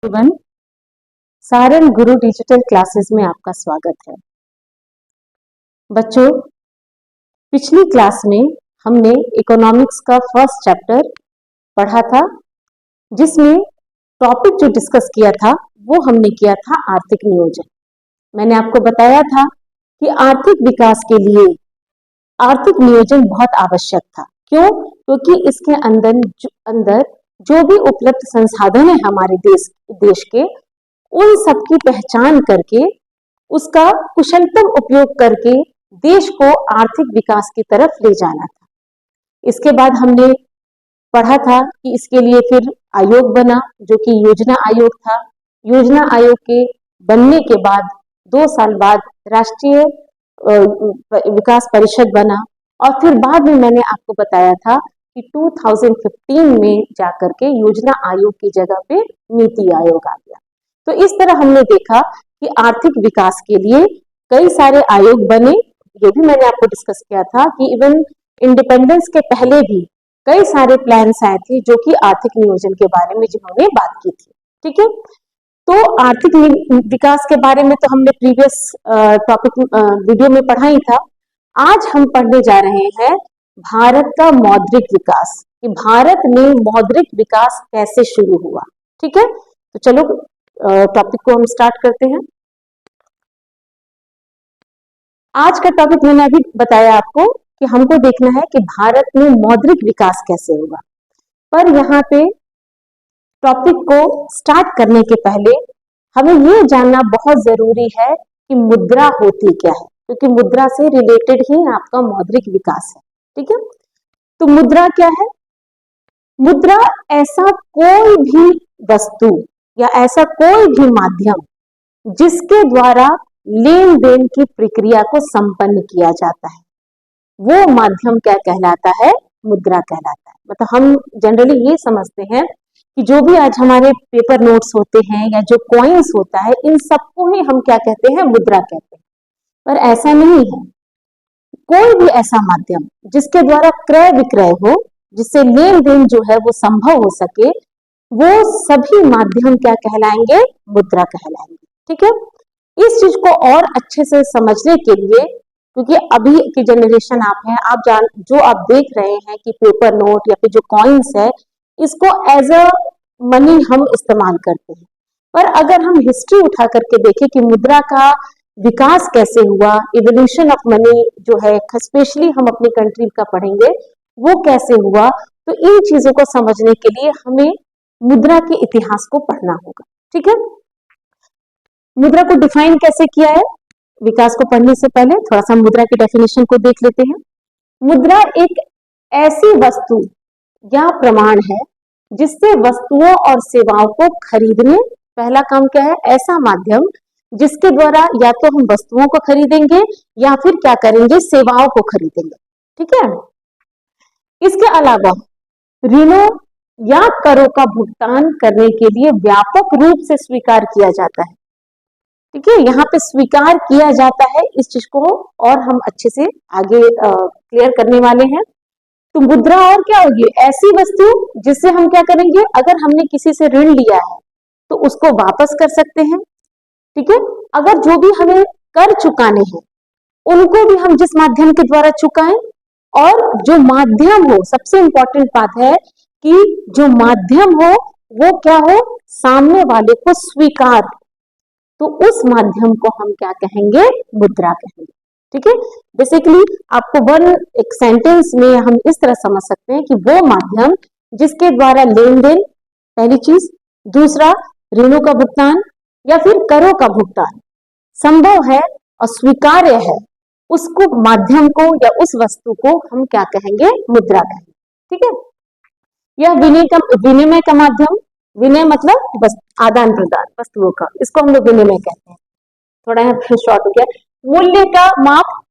Everyone, Saran गुरु digital classes में आपका स्वागत है। बच्चों, पिछली क्लास में हमने इकोनॉमिक्स का फर्स्ट चैप्टर पढ़ा था, जिसमें टॉपिक जो डिस्कस किया था वो हमने किया था आर्थिक नियोजन। मैंने आपको बताया था कि आर्थिक विकास के लिए आर्थिक नियोजन बहुत आवश्यक था। क्यों? क्योंकि इसके अंदर जो भी उपलब्ध संसाधन है हमारे देश के, उन सब की पहचान करके उसका कुशलतम उपयोग करके देश को आर्थिक विकास की तरफ ले जाना था। इसके बाद हमने पढ़ा था कि इसके लिए फिर आयोग बना, जो कि योजना आयोग था। योजना आयोग के बनने के बाद 2 साल बाद राष्ट्रीय विकास परिषद बना, और फिर बाद में मैंने आपको बताया था कि 2015 में जाकर के योजना आयोग की जगह पे नीति आयोग आ गया। तो इस तरह हमने देखा कि आर्थिक विकास के लिए कई सारे आयोग बने। ये भी मैंने आपको डिस्कस किया था कि इवन इंडिपेंडेंस के पहले भी कई सारे प्लान्स आए थे जो कि आर्थिक नियोजन के बारे में जिन्होंने बात की थी। ठीक है, तो आर्थिक विकास के बारे में तो हमने प्रीवियस टॉपिक वीडियो में पढ़ा ही था। आज हम पढ़ने जा रहे हैं भारत का मौद्रिक विकास, कि भारत में मौद्रिक विकास कैसे शुरू हुआ। ठीक है, तो चलो टॉपिक को हम स्टार्ट करते हैं। आज का टॉपिक मैंने अभी बताया आपको कि हमको देखना है कि भारत में मौद्रिक विकास कैसे हुआ। पर यहाँ पे टॉपिक को स्टार्ट करने के पहले हमें ये जानना बहुत जरूरी है कि मुद्रा होती क्या है, क्योंकि मुद्रा से रिलेटेड ही आपका मौद्रिक विकास है। ठीक है, तो मुद्रा क्या है? मुद्रा ऐसा कोई भी वस्तु या ऐसा कोई भी माध्यम जिसके द्वारा लेन देन की प्रक्रिया को संपन्न किया जाता है, वो माध्यम क्या कहलाता है? मुद्रा कहलाता है। मतलब हम जनरली ये समझते हैं कि जो भी आज हमारे पेपर नोट्स होते हैं या जो कॉइन्स होता है, इन सबको ही हम क्या कहते हैं? मुद्रा कहते हैं। पर ऐसा नहीं है। कोई भी ऐसा माध्यम जिसके द्वारा क्रय विक्रय हो, जिससे लेन देन जो है वो संभव हो सके, वो सभी माध्यम क्या कहलाएंगे? मुद्रा कहलाएंगे। ठीक है, इस चीज को और अच्छे से समझने के लिए, क्योंकि अभी की जनरेशन आप हैं, आप देख रहे हैं कि पेपर नोट या फिर जो कॉइन्स है, इसको एज अ मनी हम इस्तेमाल करते हैं। पर अगर हम हिस्ट्री उठा करके देखें कि मुद्रा का विकास कैसे हुआ, इवोल्यूशन ऑफ मनी जो है, स्पेशली हम अपनी कंट्री का पढ़ेंगे, वो कैसे हुआ, तो इन चीजों को समझने के लिए हमें मुद्रा के इतिहास को पढ़ना होगा। ठीक है, मुद्रा को डिफाइन कैसे किया है? विकास को पढ़ने से पहले थोड़ा सा मुद्रा की डेफिनेशन को देख लेते हैं। मुद्रा एक ऐसी वस्तु या प्रमाण है जिससे वस्तुओं और सेवाओं को खरीदने, पहला काम क्या है? ऐसा माध्यम जिसके द्वारा या तो हम वस्तुओं को खरीदेंगे या फिर क्या करेंगे? सेवाओं को खरीदेंगे। ठीक है, इसके अलावा ऋणों या करों का भुगतान करने के लिए व्यापक रूप से स्वीकार किया जाता है। ठीक है, यहाँ पे स्वीकार किया जाता है, इस चीज को और हम अच्छे से आगे क्लियर करने वाले हैं। तो मुद्रा और क्या होगी? ऐसी वस्तु जिससे हम क्या करेंगे? अगर हमने किसी से ऋण लिया है तो उसको वापस कर सकते हैं। ठीक है, अगर जो भी हमें कर चुकाने हैं उनको भी हम जिस माध्यम के द्वारा चुकाएं, और जो माध्यम हो, सबसे इंपॉर्टेंट बात है कि जो माध्यम हो वो क्या हो? सामने वाले को स्वीकार, तो उस माध्यम को हम क्या कहेंगे? मुद्रा कहेंगे। ठीक है, बेसिकली आपको एक सेंटेंस में हम इस तरह समझ सकते हैं कि वो माध्यम जिसके द्वारा लेन देन, पहली चीज, दूसरा ऋणों का भुगतान या फिर करों का भुगतान संभव है और स्वीकार्य है, उसको माध्यम को या उस वस्तु को हम क्या कहेंगे? मुद्रा कहेंगे। ठीक है, यह विनिमय का माध्यम, विनय मतलब आदान प्रदान वस्तुओं का, इसको हम लोग विनिमय कहते हैं। थोड़ा यहाँ शॉर्ट हो गया। मूल्य का माप,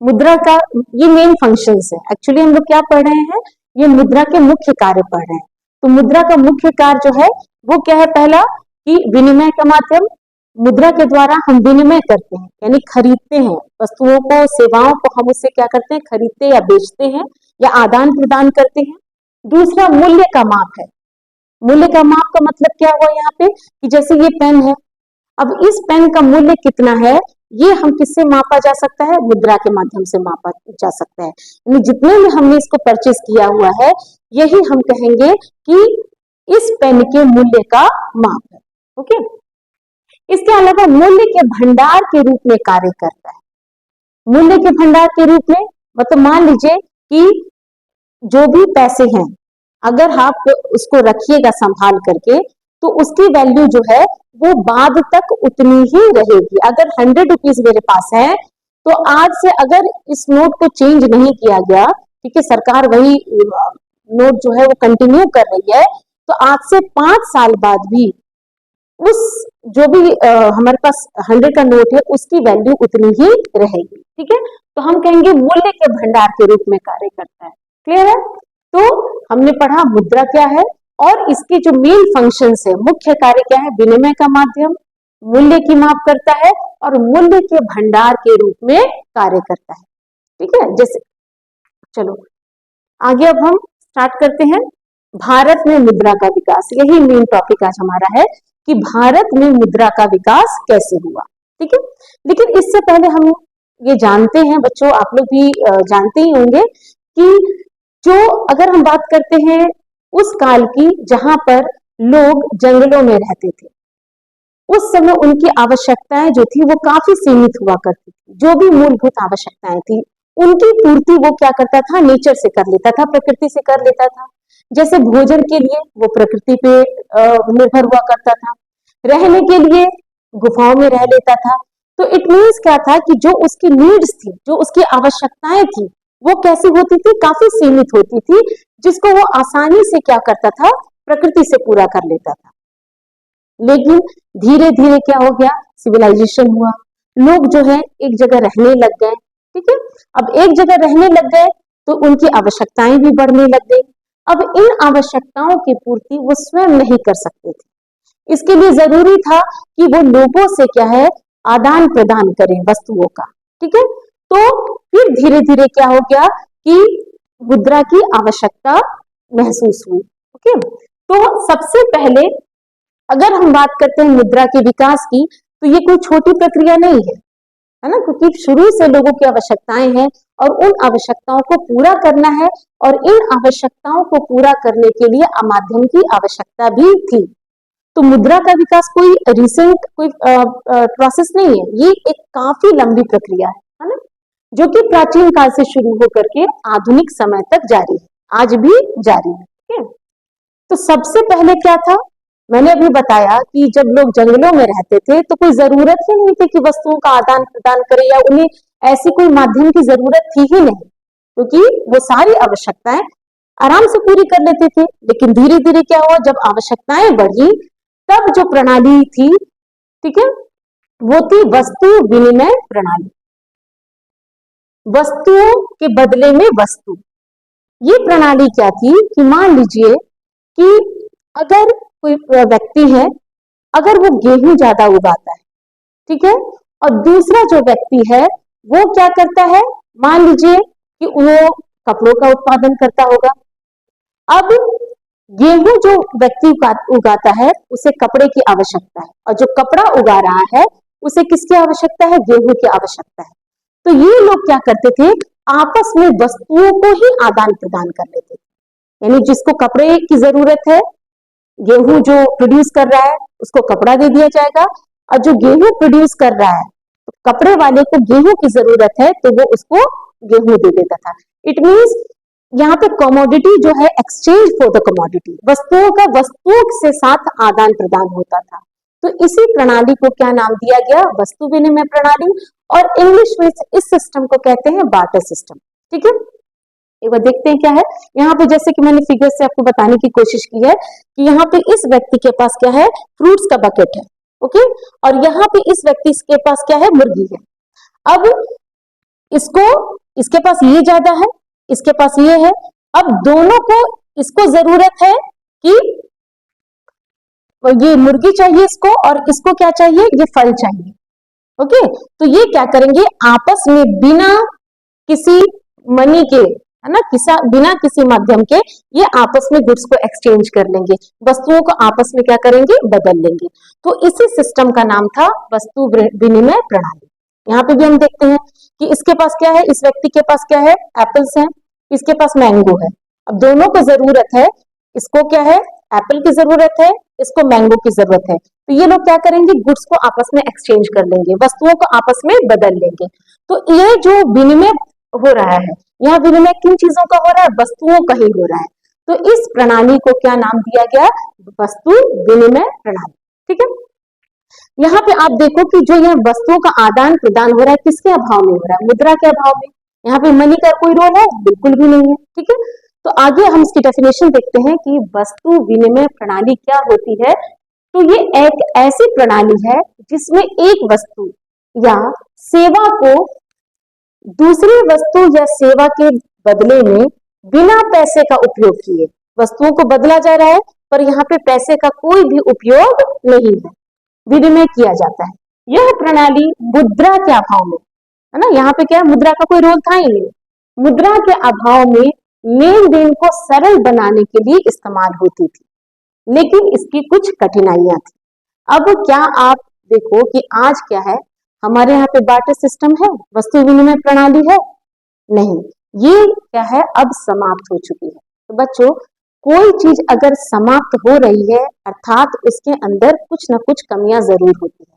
मुद्रा का ये मेन फंक्शंस है। एक्चुअली हम लोग क्या पढ़ रहे हैं? ये मुद्रा के मुख्य कार्य पढ़ रहे हैं। तो मुद्रा का मुख्य कार्य जो है वो क्या है? पहला कि विनिमय का माध्यम, मुद्रा के द्वारा हम विनिमय करते हैं, यानी खरीदते हैं वस्तुओं को, सेवाओं को हम उससे क्या करते हैं? खरीदते या बेचते हैं या आदान प्रदान करते हैं। दूसरा मूल्य का माप है, मूल्य का माप का मतलब क्या हुआ यहाँ पे कि जैसे ये पेन है, अब इस पेन का मूल्य कितना है ये हम किससे मापा जा सकता है, मुद्रा के माध्यम से मापा जा सकता है। यानी जितने में हमने इसको परचेज किया हुआ है यही हम कहेंगे कि इस पेन के मूल्य का माप है। ओके, इसके अलावा मूल्य के भंडार के रूप में कार्य करता है। मूल्य के भंडार के रूप में मतलब मान लीजिए कि जो भी पैसे हैं अगर आप उसको रखिएगा संभाल करके तो उसकी वैल्यू जो है वो बाद तक उतनी ही रहेगी। अगर 100 रुपीज मेरे पास है तो आज से अगर इस नोट को चेंज नहीं किया गया, ठीक है, सरकार वही नोट जो है वो कंटिन्यू कर रही है, तो आज से 5 साल बाद भी उस जो भी हमारे पास 100 का नोट है उसकी वैल्यू उतनी ही रहेगी। ठीक है, तो हम कहेंगे मूल्य के भंडार के रूप में कार्य करता है। क्लियर है? तो हमने पढ़ा मुद्रा क्या है और इसके जो मेन फंक्शंस है, मुख्य कार्य क्या है, विनिमय का माध्यम, मूल्य की माप करता है और मूल्य के भंडार के रूप में कार्य करता है। ठीक है, जैसे चलो आगे अब हम स्टार्ट करते हैं भारत में मुद्रा का विकास। यही मेन टॉपिक आज हमारा है कि भारत में मुद्रा का विकास कैसे हुआ। ठीक है, लेकिन इससे पहले हम ये जानते हैं बच्चों, आप लोग भी जानते ही होंगे कि जो अगर हम बात करते हैं उस काल की जहां पर लोग जंगलों में रहते थे, उस समय उनकी आवश्यकताएं जो थी वो काफी सीमित हुआ करती थी। जो भी मूलभूत आवश्यकताएं थी उनकी पूर्ति वो क्या करता था, नेचर से कर लेता था, प्रकृति से कर लेता था। जैसे भोजन के लिए वो प्रकृति पे निर्भर हुआ करता था, रहने के लिए गुफाओं में रह लेता था। तो इट मीन्स क्या था कि जो उसकी नीड्स थी, जो उसकी आवश्यकताएं थी वो कैसी होती थी, काफी सीमित होती थी, जिसको वो आसानी से क्या करता था, प्रकृति से पूरा कर लेता था। लेकिन धीरे धीरे क्या हो गया, सिविलाइजेशन हुआ, लोग जो है एक जगह रहने लग गए। ठीक है, अब एक जगह रहने लग गए तो उनकी आवश्यकताएं भी बढ़ने लग गई। अब इन आवश्यकताओं की पूर्ति वो स्वयं नहीं कर सकते थे, इसके लिए जरूरी था कि वो लोगों से क्या है, आदान प्रदान करें वस्तुओं का। ठीक है, तो फिर धीरे धीरे क्या हो गया कि मुद्रा की आवश्यकता महसूस हुई। ओके, तो सबसे पहले अगर हम बात करते हैं मुद्रा के विकास की तो ये कोई छोटी प्रक्रिया नहीं है ना, क्योंकि शुरू से लोगों की आवश्यकताएं हैं और उन आवश्यकताओं को पूरा करना है और इन आवश्यकताओं को पूरा करने के लिए माध्यम की आवश्यकता भी थी। तो मुद्रा का विकास कोई रिसेंट कोई प्रोसेस नहीं है, ये एक काफी लंबी प्रक्रिया है ना, जो कि प्राचीन काल से शुरू होकर के आधुनिक समय तक जारी है, आज भी जारी है। ठीक है, तो सबसे पहले क्या था, मैंने अभी बताया कि जब लोग जंगलों में रहते थे तो कोई जरूरत ही नहीं थी कि वस्तुओं का आदान प्रदान करें, या उन्हें ऐसी कोई माध्यम की जरूरत थी ही नहीं, क्योंकि वो सारी आवश्यकताएं आराम से पूरी कर लेते थे। लेकिन धीरे धीरे क्या हुआ, जब आवश्यकताएं बढ़ी तब जो प्रणाली थी, ठीक है, वो थी वस्तु विनिमय प्रणाली, वस्तुओं के बदले में वस्तु। ये प्रणाली क्या थी कि मान लीजिए कि अगर कोई व्यक्ति है, अगर वो गेहूं ज्यादा उगाता है, ठीक है, और दूसरा जो व्यक्ति है वो क्या करता है, मान लीजिए कि वो कपड़ों का उत्पादन करता होगा। अब गेहूं जो व्यक्ति उगाता है उसे कपड़े की आवश्यकता है, और जो कपड़ा उगा रहा है उसे किसकी आवश्यकता है, गेहूं की आवश्यकता है। तो ये लोग क्या करते थे, आपस में वस्तुओं को ही आदान प्रदान कर लेते थे। यानी जिसको कपड़े की जरूरत है, गेहूं जो प्रोड्यूस कर रहा है उसको कपड़ा दे दिया जाएगा, और जो गेहूं प्रोड्यूस कर रहा है तो कपड़े वाले को गेहूं की जरूरत है तो वो उसको गेहूं दे देता था। इट मींस यहाँ पे कमोडिटी जो है, एक्सचेंज फॉर द कमोडिटी, वस्तुओं का वस्तुओं से साथ आदान प्रदान होता था। तो इसी प्रणाली को क्या नाम दिया गया, वस्तु विनिमय प्रणाली, और इंग्लिश में इस सिस्टम को कहते हैं बार्टर सिस्टम। ठीक है, एक बार देखते हैं क्या है यहाँ पे। जैसे कि मैंने फिगर से आपको बताने की कोशिश की है कि यहाँ पे इस व्यक्ति के पास क्या है, फ्रूट्स का बकेट है, ओके, और यहाँ पे इस व्यक्ति के पास क्या है, मुर्गी है। अब इसको, इसके पास ये ज्यादा है, इसके पास ये है। अब दोनों को, इसको जरूरत है कि ये मुर्गी चाहिए इसको, और इसको क्या चाहिए, ये फल चाहिए। ओके, तो ये क्या करेंगे, आपस में बिना किसी मनी के, है ना, बिना किसी माध्यम के ये आपस में गुड्स को एक्सचेंज कर लेंगे, वस्तुओं को आपस में क्या करेंगे, बदल लेंगे। तो इसी सिस्टम का नाम था वस्तु विनिमय प्रणाली। यहाँ पे भी हम देखते हैं कि इसके पास क्या है, इस व्यक्ति के पास क्या है, एप्पल्स हैं, इसके पास मैंगो है। अब दोनों को जरूरत है, इसको क्या है, एप्पल की जरूरत है, इसको मैंगो की जरूरत है। तो ये लोग क्या करेंगे, गुड्स को आपस में एक्सचेंज कर लेंगे, वस्तुओं को आपस में बदल लेंगे। तो ये जो विनिमय हो रहा है, यहाँ विनिमय किन चीजों का हो रहा है, वस्तुओं का ही हो रहा है। तो इस प्रणाली को क्या नाम दिया गया, वस्तु विनिमय प्रणाली। ठीक है, यहाँ पे आप देखो कि जो यह वस्तुओं का आदान प्रदान हो रहा है, किसके अभाव में हो रहा है, मुद्रा के अभाव में। यहाँ पे मनी का कोई रोल है, बिल्कुल भी नहीं है। ठीक है, तो आगे हम इसकी डेफिनेशन देखते हैं कि वस्तु विनिमय प्रणाली क्या होती है। तो ये एक ऐसी प्रणाली है जिसमें एक वस्तु या सेवा को दूसरी वस्तु या सेवा के बदले में बिना पैसे का उपयोग किए, वस्तुओं को बदला जा रहा है पर यहाँ पे पैसे का कोई भी उपयोग नहीं है, विनिमय किया जाता है। यह प्रणाली मुद्रा के अभाव में, है ना, यहाँ पे क्या है, मुद्रा का कोई रोल था ही नहीं, मुद्रा के अभाव में लेन देन को सरल बनाने के लिए इस्तेमाल होती थी, लेकिन इसकी कुछ कठिनाइयां थी। अब क्या आप देखो कि आज क्या है, हमारे यहाँ पे बार्टर सिस्टम है, वस्तु विनिमय प्रणाली है नहीं, ये क्या है, अब समाप्त हो चुकी है। तो बच्चों, कोई चीज अगर समाप्त हो रही है अर्थात उसके अंदर कुछ ना कुछ कमियां जरूर होती है।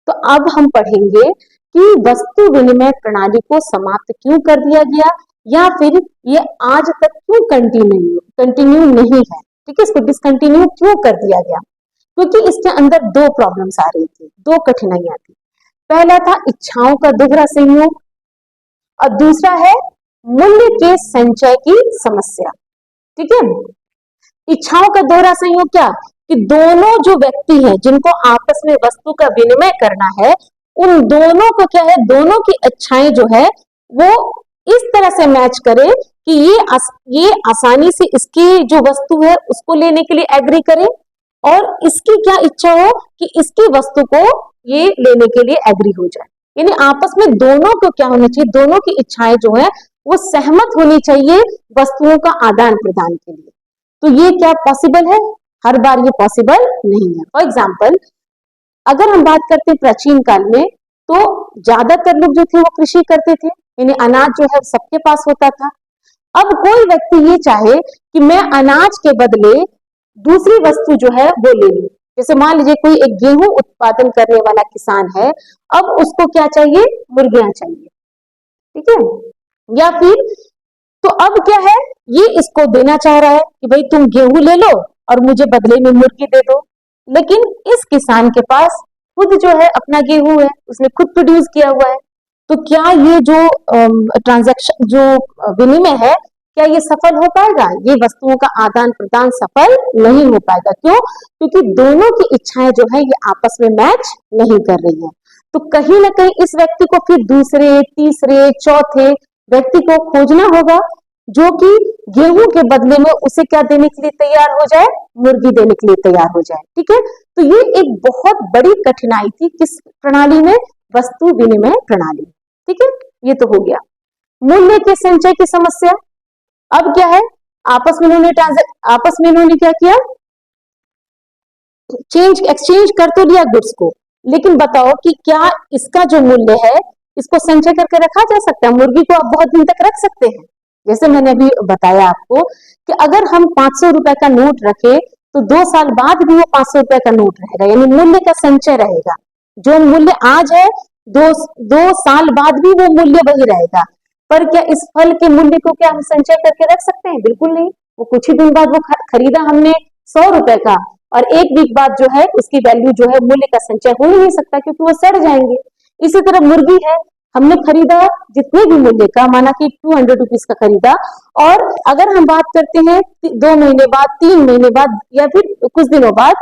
तो अब हम पढ़ेंगे कि वस्तु विनिमय प्रणाली को समाप्त क्यों कर दिया गया, या फिर ये आज तक क्यों कंटिन्यू नहीं है। ठीक है, इसको डिसकंटिन्यू क्यों कर दिया गया, क्योंकि इसके अंदर दो प्रॉब्लम्स आ रही थी, दो कठिनाइयां थी। पहला था इच्छाओं का दोहरा संयोग और दूसरा है मूल्य के संचय की समस्या। ठीक है, इच्छाओं का दोहरा संयोग क्या, कि दोनों जो व्यक्ति हैं जिनको आपस में वस्तु का विनिमय करना है, उन दोनों को क्या है, दोनों की इच्छाएं जो है वो इस तरह से मैच करे कि ये आसानी से इसकी जो वस्तु है उसको लेने के लिए एग्री करे, और इसकी क्या इच्छा हो कि इसकी वस्तु को ये लेने के लिए एग्री हो जाए। यानी आपस में दोनों को क्या होना चाहिए, दोनों की इच्छाएं जो है वो सहमत होनी चाहिए वस्तुओं का आदान प्रदान के लिए। तो ये क्या पॉसिबल है, हर बार ये पॉसिबल नहीं है। फॉर एग्जाम्पल, अगर हम बात करते हैं प्राचीन काल में, तो ज्यादातर लोग जो थे वो कृषि करते थे, यानी अनाज जो है सबके पास होता था। अब कोई व्यक्ति ये चाहे कि मैं अनाज के बदले दूसरी वस्तु जो है वो ले लूं, जैसे मान लीजिए कोई एक गेहूं उत्पादन करने वाला किसान है, अब उसको क्या चाहिए, मुर्गियां चाहिए। ठीक है, या फिर तो अब क्या है, ये इसको देना चाह रहा है कि भाई तुम गेहूं ले लो और मुझे बदले में मुर्गी दे दो। लेकिन इस किसान के पास खुद जो है अपना गेहूं है, उसने खुद प्रोड्यूस किया हुआ है। तो क्या ये जो ट्रांजैक्शन, जो विनिमय है, क्या ये सफल हो पाएगा, ये वस्तुओं का आदान प्रदान सफल नहीं हो पाएगा। क्यों, क्योंकि दोनों की इच्छाएं जो है ये आपस में मैच नहीं कर रही है। तो कहीं ना कहीं इस व्यक्ति को फिर दूसरे, तीसरे, चौथे व्यक्ति को खोजना होगा जो कि गेहूं के बदले में उसे क्या देने के लिए तैयार हो जाए, मुर्गी देने के लिए तैयार हो जाए। ठीक है, तो ये एक बहुत बड़ी कठिनाई थी किस प्रणाली में, वस्तु विनिमय प्रणाली। ठीक है, ये तो हो गया। मूल्य के संचय की समस्या, अब क्या है, आपस में इन्होंने क्या किया, एक्सचेंज कर तो लिया गुड्स को, लेकिन बताओ कि क्या इसका जो मूल्य है इसको संचय करके रखा जा सकता है, मुर्गी को आप बहुत दिन तक रख सकते हैं। जैसे मैंने अभी बताया आपको कि अगर हम 500 रुपए का नोट रखे तो 2 साल बाद भी वो 500 रुपए का नोट रहेगा, यानी मूल्य का संचय रहेगा। जो मूल्य आज है, दो साल बाद भी वो मूल्य वही रहेगा। पर क्या इस फल के मूल्य को क्या हम संचय करके रख सकते हैं, बिल्कुल नहीं। वो कुछ ही दिन बाद वो खरीदा हमने 100 रुपए का, और 1 वीक बाद जो है उसकी वैल्यू जो है, मूल्य का संचय हो ही नहीं सकता, क्योंकि वो सड़ जाएंगे। इसी तरह मुर्गी है, हमने खरीदा जितने भी मूल्य का, माना कि 200 रुपीज का खरीदा, और अगर हम बात करते हैं 2 महीने बाद, 3 महीने बाद, या फिर कुछ दिनों बाद,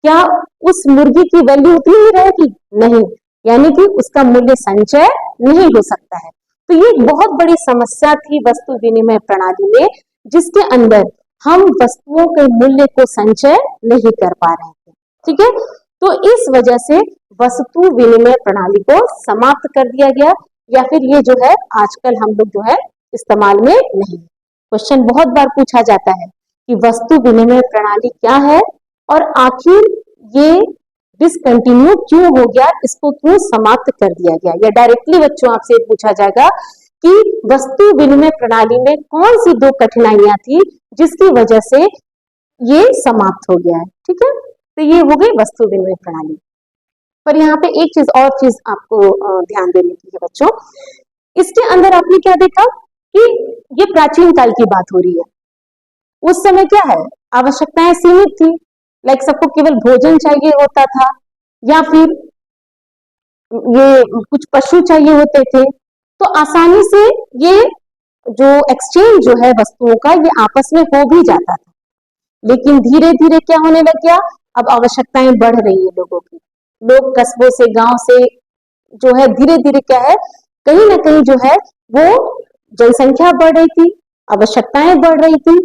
क्या उस मुर्गी की वैल्यू उतनी ही रहेगी, नहीं, यानी कि उसका मूल्य संचय नहीं हो सकता है। तो ये एक बहुत बड़ी समस्या थी वस्तु विनिमय प्रणाली में, जिसके अंदर हम वस्तुओं के मूल्य को संचय नहीं कर पा रहे थे। ठीक है, तो इस वजह से वस्तु विनिमय प्रणाली को समाप्त कर दिया गया, या फिर ये जो है आजकल हम लोग जो है इस्तेमाल में नहीं। क्वेश्चन बहुत बार पूछा जाता है कि वस्तु विनिमय प्रणाली क्या है और आखिर ये डिसकंटिन्यू क्यों हो गया, इसको क्यों समाप्त कर दिया गया, या डायरेक्टली बच्चों आपसे पूछा जाएगा कि वस्तु विनिमय प्रणाली में कौन सी दो कठिनाइयां थी जिसकी वजह से ये समाप्त हो गया है। ठीक है, तो ये हो गई वस्तु विनिमय प्रणाली। पर यहाँ पे एक चीज आपको ध्यान देने की है बच्चों, इसके अंदर आपने क्या देखा कि ये प्राचीन काल की बात हो रही है। उस समय क्या है, आवश्यकताएं सीमित थी, लाइक सबको केवल भोजन चाहिए होता था या फिर ये कुछ पशु चाहिए होते थे, तो आसानी से ये जो एक्सचेंज जो है वस्तुओं का ये आपस में हो भी जाता था। लेकिन धीरे धीरे क्या होने लग गया, अब आवश्यकताएं बढ़ रही है लोगों की, लोग कस्बों से गांव से जो है धीरे धीरे क्या है, कहीं ना कहीं जो है वो जनसंख्या बढ़ रही थी, आवश्यकताएं बढ़ रही थी,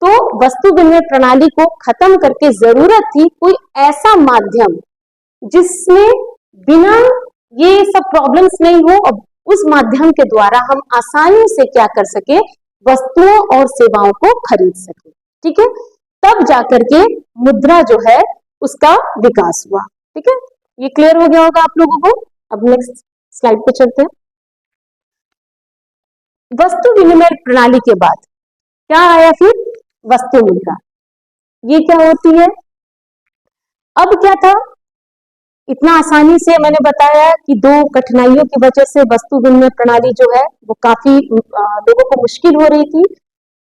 तो वस्तु विनिमय प्रणाली को खत्म करके जरूरत थी कोई ऐसा माध्यम जिसमें बिना ये सब प्रॉब्लम्स नहीं हो और उस माध्यम के द्वारा हम आसानी से क्या कर सके, वस्तुओं और सेवाओं को खरीद सके। ठीक है, तब जाकर के मुद्रा जो है उसका विकास हुआ। ठीक है, ये क्लियर हो गया होगा आप लोगों को। अब नेक्स्ट स्लाइड पे चलते हैं। वस्तु विनिमय प्रणाली के बाद क्या आया फिर, वस्तु मुद्रा। ये क्या होती है, अब क्या था, इतना आसानी से मैंने बताया कि दो कठिनाइयों की वजह से वस्तु विनिमय प्रणाली जो है वो काफी लोगों को मुश्किल हो रही थी।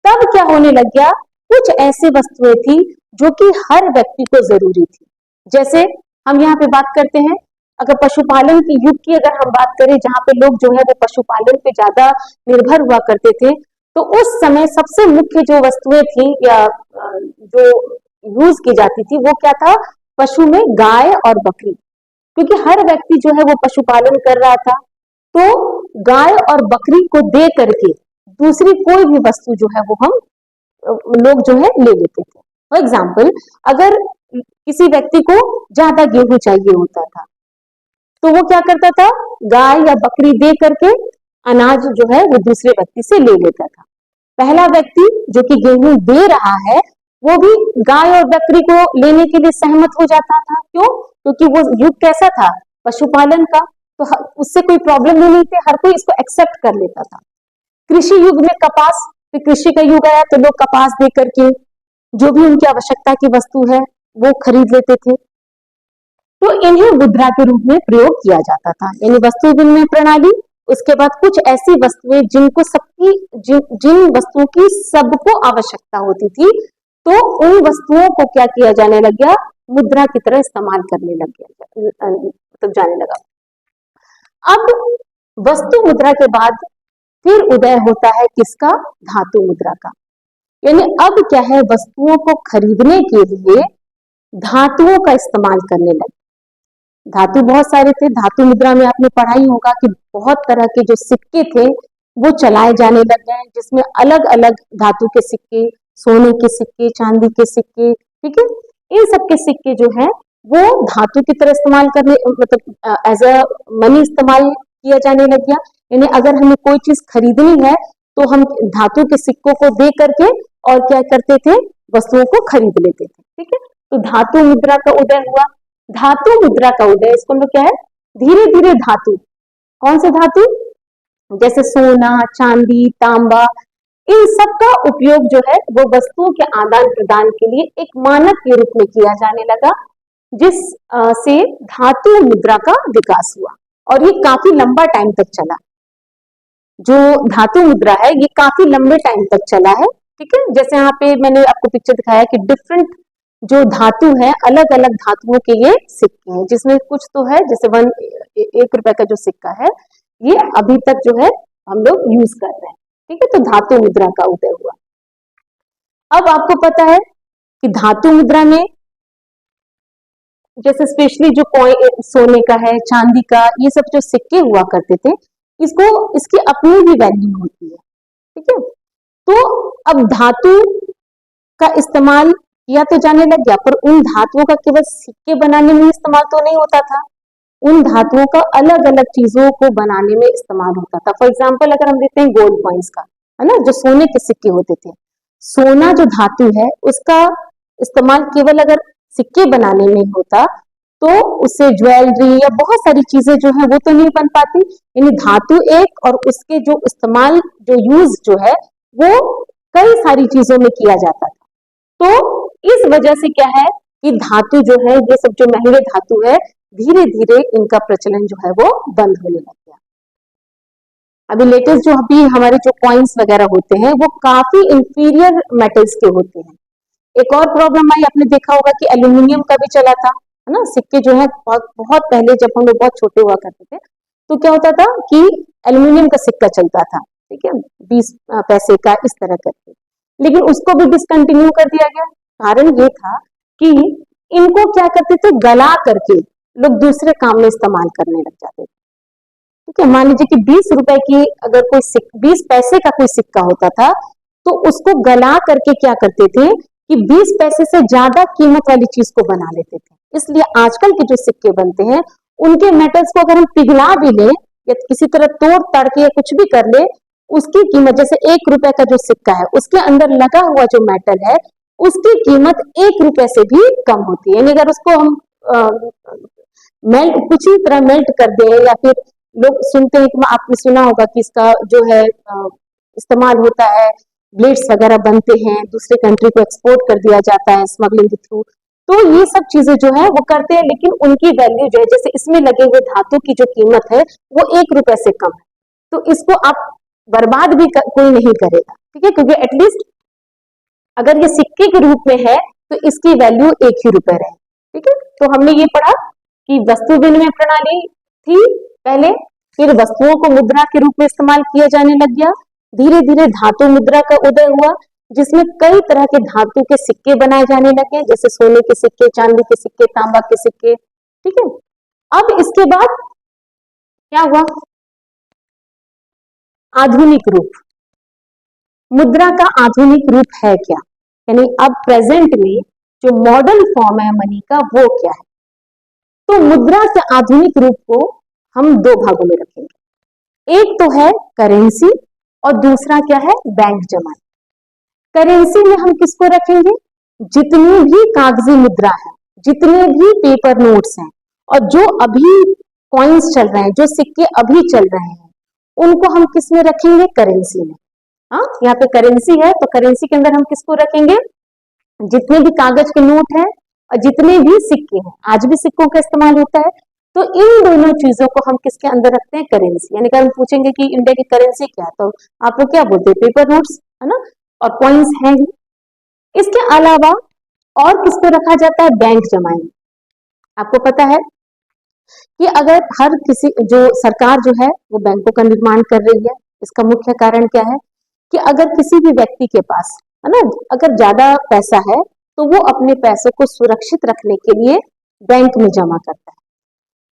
तब क्या होने लग गया, कुछ ऐसे वस्तुएं थी जो कि हर व्यक्ति को जरूरी थी। जैसे हम यहाँ पे बात करते हैं, अगर पशुपालन की युग की अगर हम बात करें, जहाँ पे लोग जो है वो पशुपालन पे ज्यादा निर्भर हुआ करते थे, तो उस समय सबसे मुख्य जो वस्तुएं थी या जो यूज की जाती थी वो क्या था, पशु में गाय और बकरी, क्योंकि हर व्यक्ति जो है वो पशुपालन कर रहा था, तो गाय और बकरी को दे करके दूसरी कोई भी वस्तु जो है वो हम लोग जो है ले लेते थे। फॉर एग्जाम्पल, अगर किसी व्यक्ति को ज्यादा गेहूं चाहिए होता था तो वो क्या करता था, गाय या बकरी दे करके अनाज जो है वो दूसरे व्यक्ति से ले लेता था। पहला व्यक्ति जो कि गेहूं दे रहा है वो भी गाय और बकरी को लेने के लिए सहमत हो जाता था। क्यों, क्योंकि वो युग कैसा था, पशुपालन का, तो उससे कोई प्रॉब्लम ही नहीं थी, हर कोई इसको एक्सेप्ट कर लेता था। कृषि युग में कपास, फिर कृषि का युग आया तो लोग कपास दे करके जो भी उनकी आवश्यकता की वस्तु है वो खरीद लेते थे, तो इन्हें मुद्रा के रूप में प्रयोग किया जाता था, यानी वस्तु विनिमय प्रणाली। उसके बाद कुछ ऐसी वस्तुएं जिनको जिन वस्तुओं की सबको आवश्यकता होती थी, तो उन वस्तुओं को क्या किया जाने लग गया, मुद्रा की तरह इस्तेमाल करने लग गया, मतलब जाने लगा। अब वस्तु मुद्रा के बाद फिर उदय होता है किसका, धातु मुद्रा का। यानी अब क्या है, वस्तुओं को खरीदने के लिए धातुओं का इस्तेमाल करने लगे। धातु बहुत सारे थे, धातु मुद्रा में आपने पढ़ा ही होगा कि बहुत तरह के जो सिक्के थे वो चलाए जाने लग गए, जिसमें अलग अलग धातु के सिक्के, सोने के सिक्के, चांदी के सिक्के, ठीक है, इन सब के सिक्के जो है वो धातु की तरह इस्तेमाल करने, मतलब एज अ मनी इस्तेमाल किया जाने लग गया। यानी अगर हमें कोई चीज खरीदनी है तो हम धातु के सिक्कों को दे करके और क्या करते थे, वस्तुओं को खरीद लेते थे। ठीक है, तो धातु मुद्रा का उदय हुआ। धातु मुद्रा का उदय, इसको हम लोग क्या है, धीरे धीरे धातु, कौन से धातु, जैसे सोना, चांदी, तांबा, इन सब का उपयोग जो है वो वस्तुओं के आदान प्रदान के लिए एक मानक के रूप में किया जाने लगा, जिस से धातु मुद्रा का विकास हुआ। और ये काफी लंबा टाइम तक चला, जो धातु मुद्रा है ये काफी लंबे टाइम तक चला है। ठीक है, जैसे यहाँ पे मैंने आपको पिक्चर दिखाया कि डिफरेंट जो धातु है, अलग अलग धातुओं के ये सिक्के हैं, जिसमें कुछ तो है जैसे 1 रुपए का जो सिक्का है ये अभी तक जो है हम लोग यूज कर रहे हैं। ठीक है, तो धातु मुद्रा का उदय हुआ। अब आपको पता है कि धातु मुद्रा में जैसे स्पेशली जो सोने का है, चांदी का, ये सब जो सिक्के हुआ करते थे, इसकी अपनी भी वैल्यू होती है। ठीक है, तो अब धातु का इस्तेमाल किया तो जाने लग गया, पर उन धातुओं का केवल सिक्के बनाने में इस्तेमाल तो नहीं होता था, उन धातुओं का अलग अलग चीजों को बनाने में इस्तेमाल होता था। फॉर एग्जाम्पल अगर हम देखते हैं गोल्ड कॉइन्स का, है ना, जो सोने के सिक्के होते थे। सोना जो धातु है उसका इस्तेमाल केवल अगर सिक्के बनाने में होता तो उससे ज्वेलरी या बहुत सारी चीजें जो है वो तो नहीं बन पाती। यानी धातु एक और उसके जो इस्तेमाल जो यूज जो है वो कई सारी चीजों में किया जाता था। तो इस वजह से क्या है कि धातु जो है, ये सब जो महंगे धातु है, धीरे धीरे इनका प्रचलन जो है वो बंद होने लग गया। अभी लेटेस्ट जो अभी हमारे जो कॉइन्स वगैरह होते हैं वो काफी इंफीरियर मेटल्स के होते हैं। एक और प्रॉब्लम आई, आपने देखा होगा कि एल्यूमिनियम का भी चला था, है ना। सिक्के जो है बहुत बहुत पहले जब हम लोग बहुत छोटे हुआ करते थे तो क्या होता था कि एल्यूमिनियम का सिक्का चलता था, ठीक है, 20 पैसे का इस तरह करके, लेकिन उसको भी डिसकंटिन्यू कर दिया गया। कारण ये था कि इनको क्या करते थे, गला करके लोग दूसरे काम में इस्तेमाल करने लग जाते थे। ठीक है, मान लीजिए कि 20 रुपए की अगर कोई 20 पैसे का कोई सिक्का होता था तो उसको गला करके क्या करते थे कि 20 पैसे से ज्यादा कीमत वाली चीज को बना लेते थे। इसलिए आजकल के जो सिक्के बनते हैं उनके मेटल्स को अगर हम पिघला भी ले या किसी तरह तोड़ ताड़ के या कुछ भी कर ले, उसकी कीमत, जैसे 1 रुपए का जो सिक्का है उसके अंदर लगा हुआ जो मेटल है उसकी कीमत 1 रुपए से भी कम होती है। यानी अगर उसको हम मेल्ट, कुछ ही तरह मेल्ट कर दे, या फिर लोग सुनते हैं कि आपने सुना होगा कि इसका जो है इस्तेमाल होता है, ब्लेड्स वगैरह बनते हैं, दूसरे कंट्री को एक्सपोर्ट कर दिया जाता है स्मगलिंग के थ्रू। तो ये सब चीजें जो है वो करते हैं, लेकिन उनकी वैल्यू जो है, जैसे इसमें लगे हुए धातु की जो कीमत है वो 1 रुपए से कम है, तो इसको आप बर्बाद भी कोई नहीं करेगा, ठीक है, क्योंकि एटलीस्ट अगर ये सिक्के के रूप में है तो इसकी वैल्यू 1 ही रुपए रहे। ठीक है, तो हमने ये पढ़ा कि वस्तु विनिमय प्रणाली थी पहले, फिर वस्तुओं को मुद्रा के रूप में इस्तेमाल किया जाने लग गया, धीरे धीरे धातु मुद्रा का उदय हुआ जिसमें कई तरह के धातु के सिक्के बनाए जाने लगे, जैसे सोने के सिक्के, चांदी के सिक्के, तांबा के सिक्के। ठीक है, अब इसके बाद क्या हुआ, आधुनिक रूप। मुद्रा का आधुनिक रूप है क्या, यानी अब प्रेजेंट में जो मॉडर्न फॉर्म है मनी का वो क्या है। तो मुद्रा के आधुनिक रूप को हम दो भागों में रखेंगे, एक तो है करेंसी और दूसरा क्या है, बैंक जमाई। करेंसी में हम किसको रखेंगे, जितनी भी कागजी मुद्रा है, जितने भी पेपर नोट्स हैं और जो अभी कॉइन्स चल रहे हैं, जो सिक्के अभी चल रहे हैं, उनको हम किस में रखेंगे, करेंसी में। हाँ, यहाँ पे करेंसी है तो करेंसी के अंदर हम किसको रखेंगे, जितने भी कागज के नोट हैं और जितने भी सिक्के हैं, आज भी सिक्कों का इस्तेमाल होता है, तो इन दोनों चीजों को हम किसके अंदर रखते हैं, करेंसी। यानी अगर हम पूछेंगे कि इंडिया की करेंसी क्या है तो आप लोग क्या बोलते हैं, पेपर नोट्स, है ना, और कॉइन्स हैं ही। इसके अलावा और किसको रखा जाता है, बैंक जमाई। आपको पता है कि अगर हर किसी, जो सरकार जो है वो बैंकों का निर्माण कर रही है, इसका मुख्य कारण क्या है कि अगर किसी भी व्यक्ति के पास, है ना, अगर ज्यादा पैसा है तो वो अपने पैसों को सुरक्षित रखने के लिए बैंक में जमा करता है।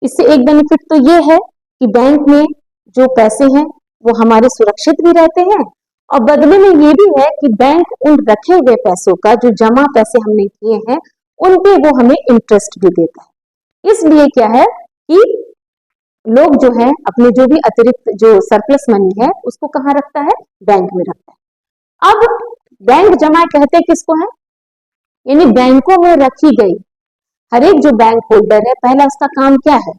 इससे एक बेनिफिट तो ये है कि बैंक में जो पैसे हैं वो हमारे सुरक्षित भी रहते हैं, और बदले में ये भी है कि बैंक उन रखे हुए पैसों का, जो जमा पैसे हमने किए हैं, उन पे वो हमें इंटरेस्ट भी देता है। इसलिए क्या है कि लोग जो है अपने जो भी अतिरिक्त जो सरप्लस मनी है उसको कहाँ रखता है, बैंक में रखता है। अब बैंक जमा कहते किसको है, यानी बैंकों में रखी गई हर एक जो बैंक होल्डर है, पहला उसका काम क्या है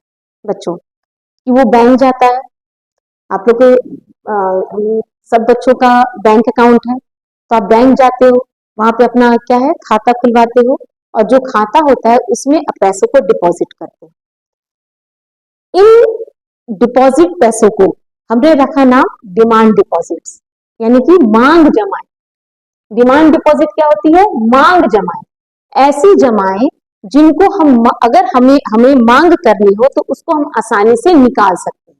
बच्चों, कि वो बैंक जाता है। आप लोग के सब बच्चों का बैंक अकाउंट है, तो आप बैंक जाते हो, वहां पे अपना क्या है, खाता खुलवाते हो, और जो खाता होता है उसमें पैसों को डिपॉजिट करते हो। इन डिपॉजिट पैसों को हमने रखा नाम डिमांड डिपॉजिट्स, यानी कि मांग जमाएं। डिमांड डिपॉजिट क्या होती है, मांग जमाएं, ऐसी जमाएं जिनको हम, अगर हमें मांग करनी हो तो उसको हम आसानी से निकाल सकते हैं।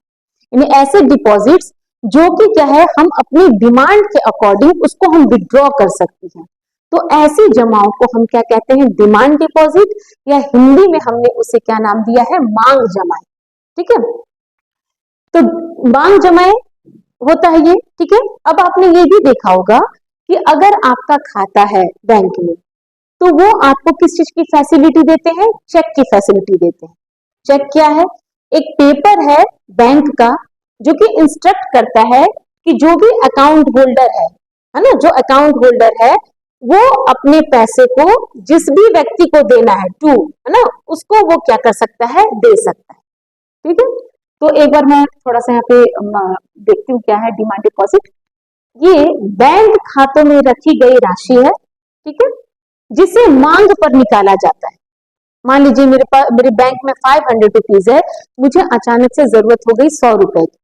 यानी ऐसे डिपॉजिट्स जो कि क्या है, हम अपनी डिमांड के अकॉर्डिंग उसको हम विड्रॉ कर सकते हैं। तो ऐसी जमाओं को हम क्या कहते हैं, डिमांड डिपॉजिट, या हिंदी में हमने उसे क्या नाम दिया है, मांग जमाएं। ठीक है, तो मांग जमाएं होता है ये। ठीक है, अब आपने ये भी देखा होगा कि अगर आपका खाता है बैंक में तो वो आपको किस चीज की फैसिलिटी देते हैं, चेक की फैसिलिटी देते हैं। चेक क्या है, एक पेपर है बैंक का जो कि इंस्ट्रक्ट करता है कि जो भी अकाउंट होल्डर है ना, जो अकाउंट होल्डर है वो अपने पैसे को जिस भी व्यक्ति को देना है टू, है ना, उसको वो क्या कर सकता है, दे सकता है। ठीक है, तो एक बार मैं थोड़ा सा यहाँ पे देखती हूँ क्या है डिमांड डिपॉजिट। ये बैंक खातों में रखी गई राशि है, ठीक है, जिसे मांग पर निकाला जाता है। मान लीजिए मेरे बैंक में 500 रुपीज है, मुझे अचानक से जरूरत हो गई 100 रुपए की,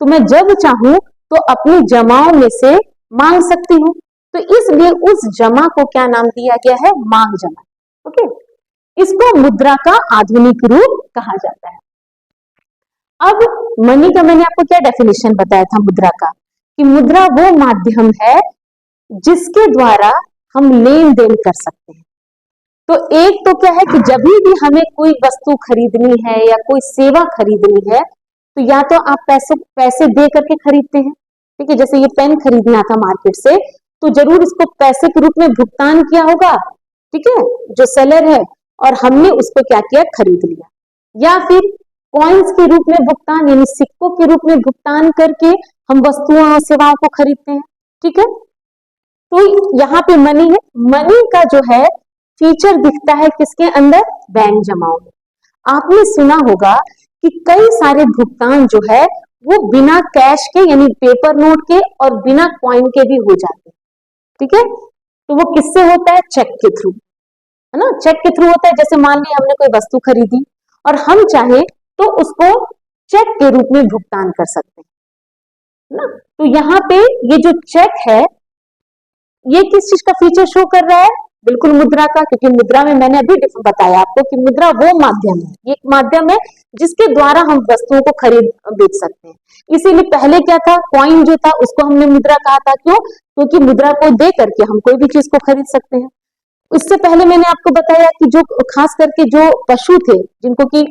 तो मैं जब चाहूं तो अपनी जमाओं में से मांग सकती हूँ। तो इसलिए उस जमा को क्या नाम दिया गया है, मांग जमा। ओके, इसको मुद्रा का आधुनिक रूप कहा जाता है। अब मनी का मैंने आपको क्या डेफिनेशन बताया था मुद्रा का, कि मुद्रा वो माध्यम है जिसके द्वारा हम लेन देन कर सकते हैं। तो एक तो क्या है कि जब भी हमें कोई वस्तु खरीदनी है या कोई सेवा खरीदनी है, तो या तो आप पैसे दे करके खरीदते हैं, ठीक है, जैसे ये पेन खरीदना था मार्केट से, तो जरूर इसको पैसे के रूप में भुगतान किया होगा, ठीक है, जो सेलर है, और हमने उसको क्या किया, खरीद लिया। या फिर कॉइन्स के रूप में भुगतान, यानी सिक्कों के रूप में भुगतान करके हम वस्तुओं और सेवाओं को खरीदते हैं। ठीक है, तो यहाँ पे मनी है, मनी का जो है फीचर दिखता है किसके अंदर, बैंक जमाओं में। आपने सुना होगा कि कई सारे भुगतान जो है वो बिना कैश के यानी पेपर नोट के और बिना कॉइन के भी हो जाते हैं। ठीक है, तो वो किससे होता है, चेक के थ्रू, है ना, चेक के थ्रू होता है। जैसे मान लिया हमने कोई वस्तु खरीदी और हम चाहे तो उसको चेक के रूप में भुगतान कर सकते हैं ना। तो यहाँ पे ये जो चेक है ये किस चीज का फीचर शो कर रहा है, बिल्कुल मुद्रा का, क्योंकि मुद्रा में मैंने अभी बताया आपको कि मुद्रा वो माध्यम है, ये एक माध्यम है जिसके द्वारा हम वस्तुओं को खरीद बेच सकते हैं। इसीलिए पहले क्या था, कॉइन जो था उसको हमने मुद्रा कहा था, क्यों, क्योंकि मुद्रा को दे करके हम कोई भी चीज को खरीद सकते हैं। इससे पहले मैंने आपको बताया कि जो खास करके जो पशु थे जिनको कि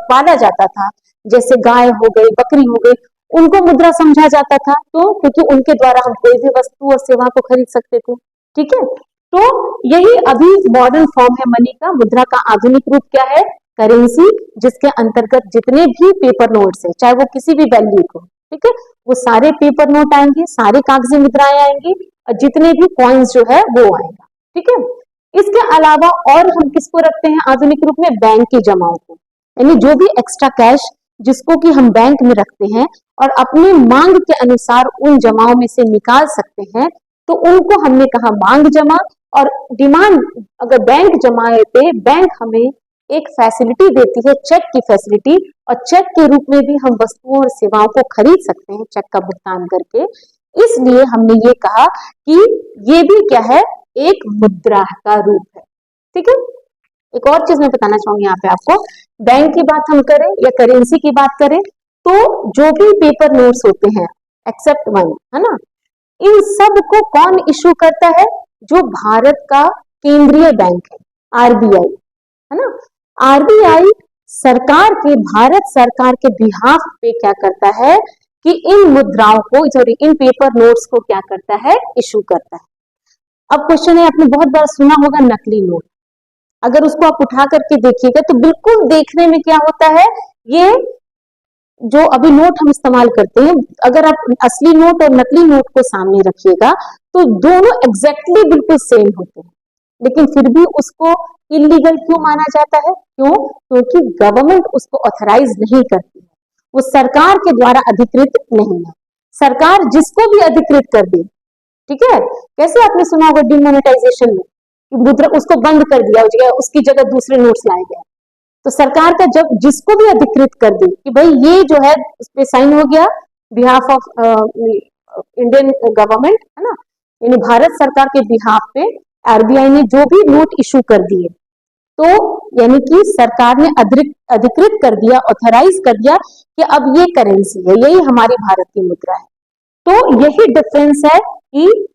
पाला जाता था, जैसे गाय हो गई, बकरी हो गई, उनको मुद्रा समझा जाता था, तो क्योंकि उनके द्वारा हम कोई भी वस्तु और सेवा को खरीद सकते थे। ठीक है, तो यही अभी मॉडर्न फॉर्म है मनी का। मुद्रा का आधुनिक रूप क्या है, करेंसी, जिसके अंतर्गत जितने भी पेपर नोट्स है, चाहे वो किसी भी वैल्यू को, ठीक है, वो सारे पेपर नोट आएंगे, सारे कागजी मुद्राएं आएंगी, और जितने भी कॉइन्स जो है वो आएगा। ठीक है, इसके अलावा और हम किसको रखते हैं आधुनिक रूप में, बैंक की जमाओं को, यानी जो भी एक्स्ट्रा कैश जिसको कि हम बैंक में रखते हैं और अपनी मांग के अनुसार उन जमाओं में से निकाल सकते हैं, तो उनको हमने कहा मांग जमा। और डिमांड, अगर बैंक जमा पे बैंक हमें एक फैसिलिटी देती है, चेक की फैसिलिटी, और चेक के रूप में भी हम वस्तुओं और सेवाओं को खरीद सकते हैं चेक का भुगतान करके। इसलिए हमने ये कहा कि ये भी क्या है, एक मुद्रा का रूप है। ठीक है, एक और चीज मैं बताना चाहूंगी यहाँ पे आपको, बैंक की बात हम करें या करेंसी की बात करें, तो जो भी पेपर नोट्स होते हैं एक्सेप्ट वन, है ना, इन सब को कौन इशू करता है, जो भारत का केंद्रीय बैंक है, आरबीआई, है ना। आरबीआई सरकार के, भारत सरकार के बिहाफ पे क्या करता है कि इन मुद्राओं को, सॉरी, इन पेपर नोट्स को क्या करता है, इशू करता है। अब क्वेश्चन है, आपने बहुत बार सुना होगा नकली नोट, अगर उसको आप उठा करके देखिएगा तो बिल्कुल देखने में क्या होता है, ये जो अभी नोट हम इस्तेमाल करते हैं, अगर आप असली नोट और नकली नोट को सामने रखिएगा तो दोनों एग्जैक्टली बिल्कुल सेम होते हैं, लेकिन फिर भी उसको इलीगल क्यों माना जाता है, क्यों, क्योंकि गवर्नमेंट उसको ऑथराइज नहीं करती है, वो सरकार के द्वारा अधिकृत नहीं है। सरकार जिसको भी अधिकृत कर दे, ठीक है, कैसे आपने सुना होगा डिमोनेटाइजेशन में, मुद्रा उसको बंद कर दिया, उसकी जगह दूसरे नोट्स लाए गए। तो सरकार का जब जिसको भी अधिकृत कर दे कि भाई ये जो है उस पे साइन हो गया बिहाफ ऑफ इंडियन गवर्नमेंट, है ना, यानी भारत सरकार के बिहाफ पे आरबीआई ने जो भी नोट इशू कर दिए, तो यानी कि सरकार ने अधिकृत कर दिया, ऑथराइज कर दिया कि अब ये करेंसी है, यही हमारी भारत की मुद्रा है। तो यही डिफरेंस है कि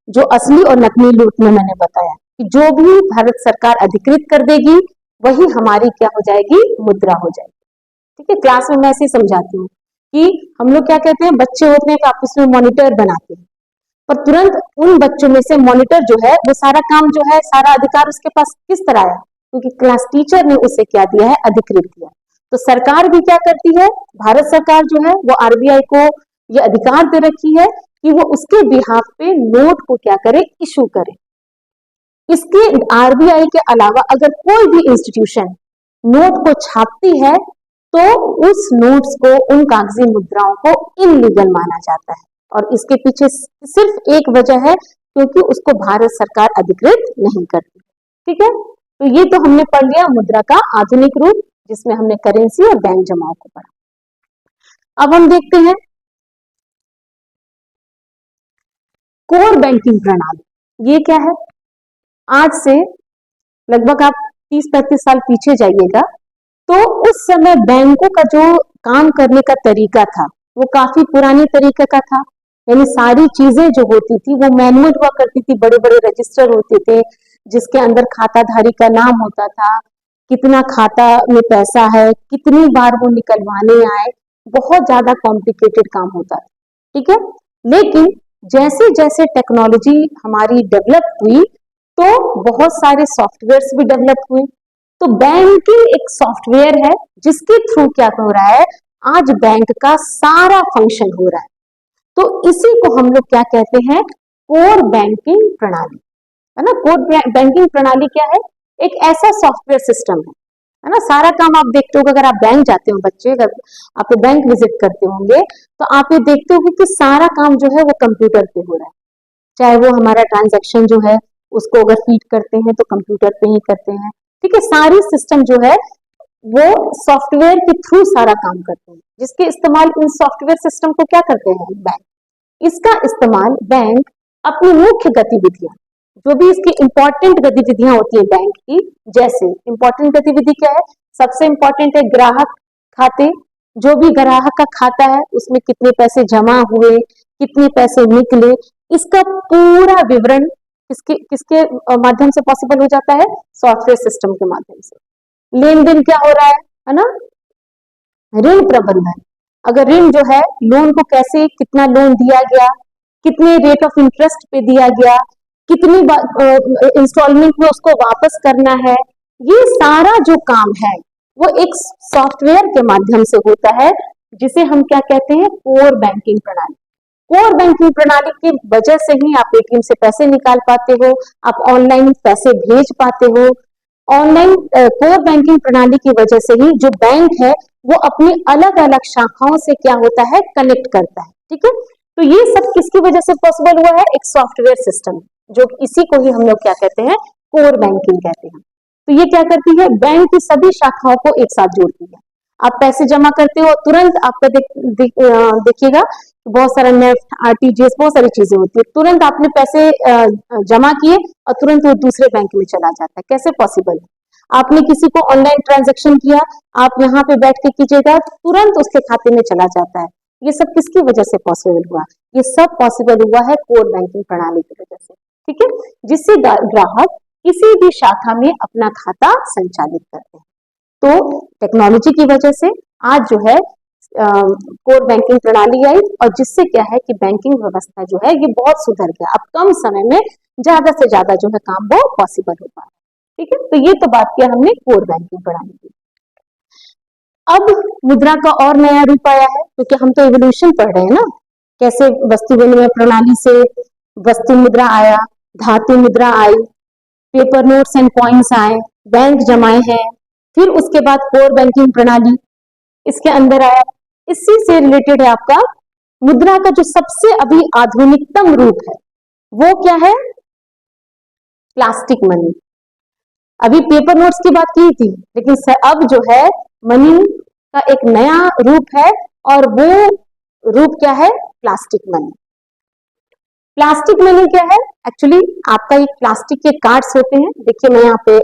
जो असली और नकली नोट में मैंने बताया कि जो भी भारत सरकार अधिकृत कर देगी वही हमारी क्या हो जाएगी, मुद्रा हो जाएगी। ठीक है, क्लास में मैं ऐसे ही समझाती हूँ कि हम लोग क्या कहते हैं, बच्चे होते हैं आपस में मॉनिटर बनाते हैं, पर तुरंत उन बच्चों में से मॉनिटर जो है वो सारा काम जो है, सारा अधिकार उसके पास किस तरह आया, क्योंकि क्लास टीचर ने उसे क्या दिया है, अधिकृत दिया। तो सरकार भी क्या करती है, भारत सरकार जो है वो आरबीआई को ये अधिकार दे रखी है कि वो उसके बिहाफ पे नोट को क्या करे, इशू करे। इसके आरबीआई के अलावा अगर कोई भी इंस्टीट्यूशन नोट को छापती है तो उस नोट्स को, उन कागजी मुद्राओं को इनलीगल माना जाता है। और इसके पीछे सिर्फ एक वजह है, क्योंकि उसको भारत सरकार अधिकृत नहीं करती। ठीक है, तो ये तो हमने पढ़ लिया मुद्रा का आधुनिक रूप, जिसमें हमने करेंसी और बैंक जमाओं को पढ़ा। अब हम देखते हैं कोर बैंकिंग प्रणाली। ये क्या है? आज से लगभग आप 30-35 साल पीछे जाइएगा तो उस समय बैंकों का जो काम करने का तरीका था वो काफी पुराने तरीके का था। यानी सारी चीजें जो होती थी वो मैनुअल हुआ करती थी, बड़े बड़े रजिस्टर होते थे जिसके अंदर खाताधारी का नाम होता था, कितना खाता में पैसा है, कितनी बार वो निकलवाने आए, बहुत ज्यादा कॉम्प्लिकेटेड काम होता था। ठीक है, लेकिन जैसे जैसे टेक्नोलॉजी हमारी डेवलप हुई तो बहुत सारे सॉफ्टवेयर्स भी डेवलप हुए। तो बैंकिंग एक सॉफ्टवेयर है जिसके थ्रू क्या हो रहा है, आज बैंक का सारा फंक्शन हो रहा है। तो इसी को हम लोग क्या कहते हैं, कोर बैंकिंग प्रणाली, है ना। कोर बैंकिंग प्रणाली क्या है? एक ऐसा सॉफ्टवेयर सिस्टम है ना। सारा काम आप देखते हो, अगर आप बैंक जाते हो बच्चे, अगर आप बैंक विजिट करते होंगे तो आप ये देखते हो कि सारा काम जो है वो कंप्यूटर पे हो रहा है। चाहे वो हमारा ट्रांजैक्शन जो है उसको अगर फीड करते हैं तो कंप्यूटर पे ही करते हैं। ठीक है, सारी सिस्टम जो है वो सॉफ्टवेयर के थ्रू सारा काम करते हैं, जिसके इस्तेमाल इन सॉफ्टवेयर सिस्टम को क्या करते हैं बैंक। इसका इस्तेमाल बैंक अपनी मुख्य गतिविधियां, जो भी इसकी इंपॉर्टेंट गतिविधियां होती है बैंक की, जैसे इंपॉर्टेंट गतिविधि क्या है, सबसे इंपॉर्टेंट है ग्राहक खाते। जो भी ग्राहक का खाता है उसमें कितने पैसे जमा हुए, कितने पैसे निकले, इसका पूरा विवरण किसके किसके माध्यम से पॉसिबल हो जाता है, सॉफ्टवेयर सिस्टम के माध्यम से। लेन देन क्या हो रहा है ना। ऋण प्रबंधन, अगर ऋण जो है, लोन को कैसे, कितना लोन दिया गया, कितने रेट ऑफ इंटरेस्ट पे दिया गया, कितनी इंस्टॉलमेंट में उसको वापस करना है, ये सारा जो काम है वो एक सॉफ्टवेयर के माध्यम से होता है, जिसे हम क्या कहते हैं, कोर बैंकिंग प्रणाली। कोर बैंकिंग प्रणाली की वजह से ही आप एटीएम से पैसे निकाल पाते हो, आप ऑनलाइन पैसे भेज पाते हो। ऑनलाइन कोर बैंकिंग प्रणाली की वजह से ही जो बैंक है वो अपनी अलग अलग शाखाओं से क्या होता है, कनेक्ट करता है। ठीक है, तो ये सब किसकी वजह से पॉसिबल हुआ है, एक सॉफ्टवेयर सिस्टम, जो इसी को ही हम लोग क्या कहते हैं, कोर बैंकिंग कहते हैं। तो ये क्या करती है, बैंक की सभी शाखाओं को एक साथ जोड़ती है। आप पैसे जमा करते हो, तुरंत आपका देखिएगा बहुत सारा नेफ्ट, आरटीजीएस, बहुत सारी चीजें होती है, तुरंत आपने पैसे जमा किए और तुरंत वो दूसरे बैंक में चला जाता है। कैसे पॉसिबल है? आपने किसी को ऑनलाइन ट्रांजैक्शन किया, आप यहाँ पे बैठ के कीजिएगा, तुरंत उसके खाते में चला जाता है। ये सब किसकी वजह से पॉसिबल हुआ? ये सब पॉसिबल हुआ है कोर बैंकिंग प्रणाली की वजह से। ठीक है, जिससे ग्राहक किसी भी शाखा में अपना खाता संचालित करते हैं। तो टेक्नोलॉजी की वजह से आज जो है कोर बैंकिंग प्रणाली आई, और जिससे क्या है कि बैंकिंग व्यवस्था जो है ये बहुत सुधर गया। अब कम समय में ज्यादा से ज्यादा जो है काम वो पॉसिबल हो पा रहा है। ठीक है, तो ये तो बात किया हमने कोर बैंकिंग प्रणाली की। अब मुद्रा का और नया रूप आया है, क्योंकि हम तो एवोल्यूशन पढ़ रहे हैं ना, कैसे वस्तु विनिमय प्रणाली से वस्तु मुद्रा आया, धातु मुद्रा आई, पेपर नोट्स एंड कॉइन्स आए, बैंक जमाए हैं, फिर उसके बाद कोर बैंकिंग प्रणाली इसके अंदर आया। इसी से रिलेटेड है आपका मुद्रा का जो सबसे अभी आधुनिकतम रूप है वो क्या है, प्लास्टिक मनी। अभी पेपर नोट्स की बात की थी, लेकिन अब जो है मनी का एक नया रूप है, और वो रूप क्या है, प्लास्टिक मनी। प्लास्टिक मनी क्या है, एक्चुअली आपका एक प्लास्टिक के कार्ड्स होते हैं। देखिए मैं यहाँ पे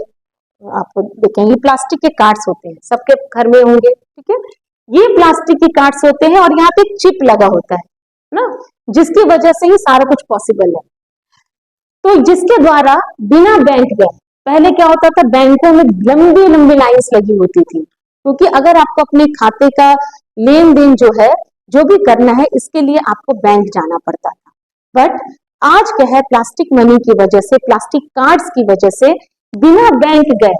आपको देखेंगे, प्लास्टिक के कार्ड्स होते हैं, सबके घर में होंगे। ठीक है, ये प्लास्टिक के कार्ड्स होते हैं और यहाँ पे चिप लगा होता है ना, जिसकी वजह से ही सारा कुछ पॉसिबल है। तो जिसके द्वारा बिना बैंक गए, पहले क्या होता था, बैंकों में लंबी लंबी लाइंस लगी होती थी, क्योंकि अगर आपको अपने खाते का लेन देन जो है, जो भी करना है, इसके लिए आपको बैंक जाना पड़ता था। बट आज क्या है, प्लास्टिक मनी की वजह से, प्लास्टिक कार्ड्स की वजह से बिना बैंक गए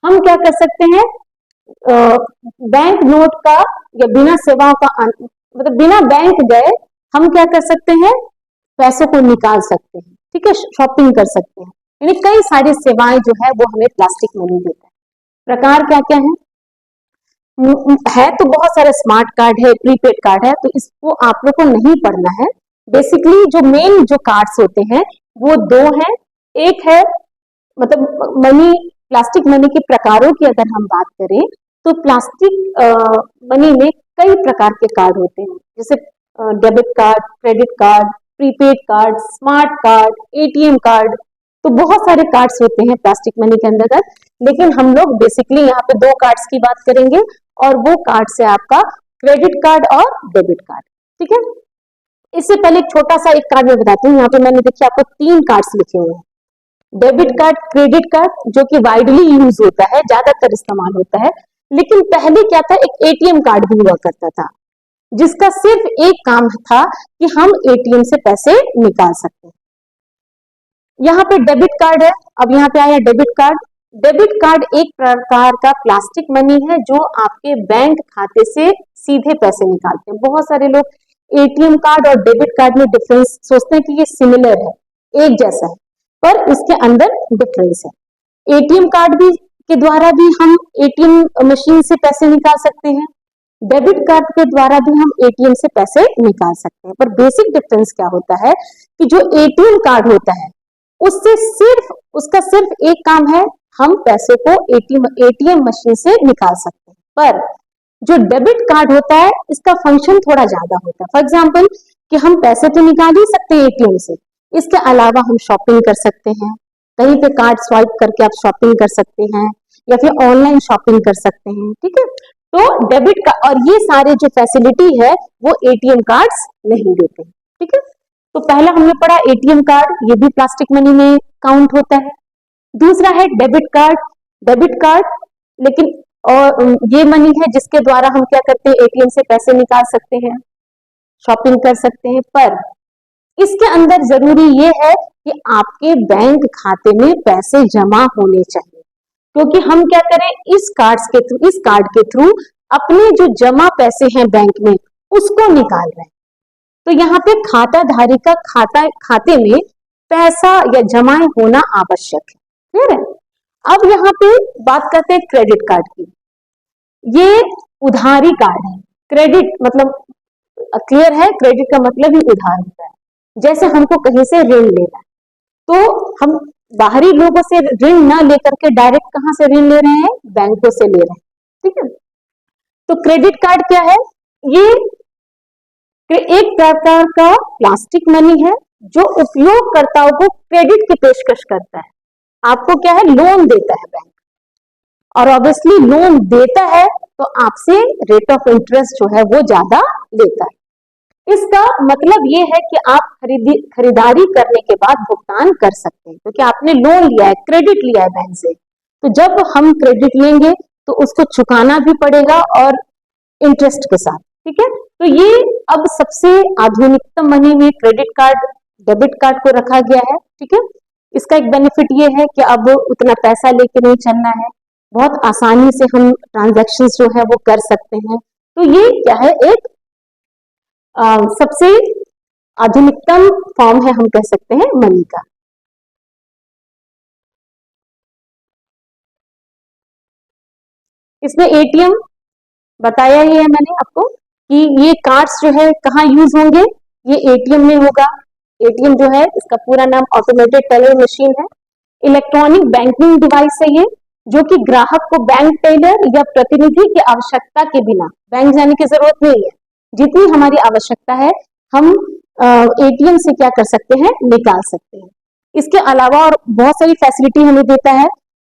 हम क्या कर सकते हैं, बैंक नोट का या बिना सेवाओं का मतलब बिना बैंक गए हम क्या कर सकते हैं, पैसों को निकाल सकते हैं, ठीक है, शॉपिंग कर सकते हैं। यानी कई सारी सेवाएं जो है वो हमें प्लास्टिक मनी देता है। प्रकार क्या क्या है तो बहुत सारे स्मार्ट कार्ड है, प्रीपेड कार्ड है, तो इसको आप लोग को नहीं पढ़ना है। बेसिकली जो मेन जो कार्ड्स होते हैं वो दो हैं। एक है मतलब मनी, प्लास्टिक मनी के प्रकारों की अगर हम बात करें तो प्लास्टिक मनी में कई प्रकार के कार्ड होते हैं, जैसे debit card, credit card, prepaid card, smart card, ATM card. तो बहुत सारे कार्ड्स होते हैं प्लास्टिक मनी के अंतर्गत, लेकिन हम लोग बेसिकली यहाँ पे दो कार्ड्स की बात करेंगे और वो कार्ड से आपका क्रेडिट कार्ड और डेबिट कार्ड, ठीक है। इससे पहले एक छोटा सा एक कार्ड मैं बताती हूँ। यहाँ पे मैंने देखिए आपको 3 कार्ड्स लिखे हुए हैं, डेबिट कार्ड, क्रेडिट कार्ड, जो कि वाइडली यूज होता है, ज्यादातर इस्तेमाल होता है। लेकिन पहले क्या था, एक एटीएम कार्ड भी हुआ करता था, जिसका सिर्फ एक काम था कि हम एटीएम से पैसे निकाल सकते हैं। यहाँ पे डेबिट कार्ड है, अब यहाँ पे आया डेबिट कार्ड। डेबिट कार्ड एक प्रकार का प्लास्टिक मनी है जो आपके बैंक खाते से सीधे पैसे निकालते हैं। बहुत सारे लोग एटीएम कार्ड और डेबिट कार्ड में डिफरेंस सोचते हैं कि ये सिमिलर है, एक जैसा है, पर इसके अंदर डिफरेंस है। एटीएम कार्ड भी के द्वारा भी हम एटीएम मशीन से पैसे निकाल सकते हैं, डेबिट कार्ड के द्वारा भी हम एटीएम से पैसे निकाल सकते हैं। पर बेसिक डिफरेंस क्या होता है कि जो एटीएम कार्ड होता है उससे उसका सिर्फ एक काम है, हम पैसे को एटीएम मशीन से निकाल सकते हैं। पर जो डेबिट कार्ड होता है इसका फंक्शन थोड़ा ज्यादा होता है। फॉर एग्जाम्पल कि हम पैसे तो निकाल ही सकते हैं एटीएम से, इसके अलावा हम शॉपिंग कर सकते हैं, कहीं पे कार्ड स्वाइप करके आप शॉपिंग कर सकते हैं या फिर ऑनलाइन शॉपिंग कर सकते हैं, ठीक है। तो डेबिट का और ये सारे जो फैसिलिटी है वो एटीएम कार्ड्स नहीं देते, ठीक है। तो पहला हमने पढ़ा एटीएम कार्ड, ये भी प्लास्टिक मनी में काउंट होता है। दूसरा है डेबिट कार्ड। डेबिट कार्ड लेकिन और ये मनी है जिसके द्वारा हम क्या करते हैं, एटीएम से पैसे निकाल सकते हैं, शॉपिंग कर सकते हैं। पर इसके अंदर जरूरी ये है कि आपके बैंक खाते में पैसे जमा होने चाहिए, क्योंकि हम क्या करें, इस कार्ड के थ्रू अपने जो जमा पैसे हैं बैंक में उसको निकाल रहे हैं। तो यहाँ पे खाताधारी का खाते में पैसा या जमा होना आवश्यक है, क्लियर है। अब यहाँ पे बात करते हैं क्रेडिट कार्ड की। ये उधारी कार्ड है। क्रेडिट मतलब क्लियर है, क्रेडिट का मतलब ही उधार होता है। जैसे हमको कहीं से ऋण लेना है तो हम बाहरी लोगों से ऋण ना लेकर के डायरेक्ट कहां से ऋण ले रहे हैं, बैंकों से ले रहे हैं, ठीक है। तो क्रेडिट कार्ड क्या है, ये एक प्रकार का प्लास्टिक मनी है जो उपयोगकर्ताओं को क्रेडिट की पेशकश करता है। आपको क्या है, लोन देता है बैंक, और ऑब्वियसली लोन देता है तो आपसे रेट ऑफ इंटरेस्ट जो है वो ज्यादा लेता है। इसका मतलब ये है कि आप खरीदारी करने के बाद भुगतान कर सकते हैं, क्योंकि आपने लोन लिया है, क्रेडिट लिया है बैंक से। तो जब हम क्रेडिट लेंगे तो उसको चुकाना भी पड़ेगा और इंटरेस्ट के साथ, ठीक है। तो ये अब सबसे आधुनिकतम मनी में क्रेडिट कार्ड, डेबिट कार्ड को रखा गया है, ठीक है। इसका एक बेनिफिट ये है कि अब उतना पैसा लेके नहीं चलना है, बहुत आसानी से हम ट्रांजैक्शंस जो है वो कर सकते हैं। तो ये क्या है, एक सबसे आधुनिकतम फॉर्म है, हम कह सकते हैं मनी का। इसमें एटीएम बताया ही है मैंने आपको कि ये कार्ड्स जो है कहाँ यूज होंगे, ये एटीएम में होगा। एटीएम जो है इसका पूरा नाम ऑटोमेटेड टेलर मशीन है। इलेक्ट्रॉनिक बैंकिंग डिवाइस है ये, जो कि ग्राहक को बैंक टेलर या प्रतिनिधि की आवश्यकता के बिना बैंक जाने की जरूरत नहीं है, जितनी हमारी आवश्यकता है हम एटीएम से क्या कर सकते हैं, निकाल सकते हैं। इसके अलावा और बहुत सारी फैसिलिटी हमें देता है,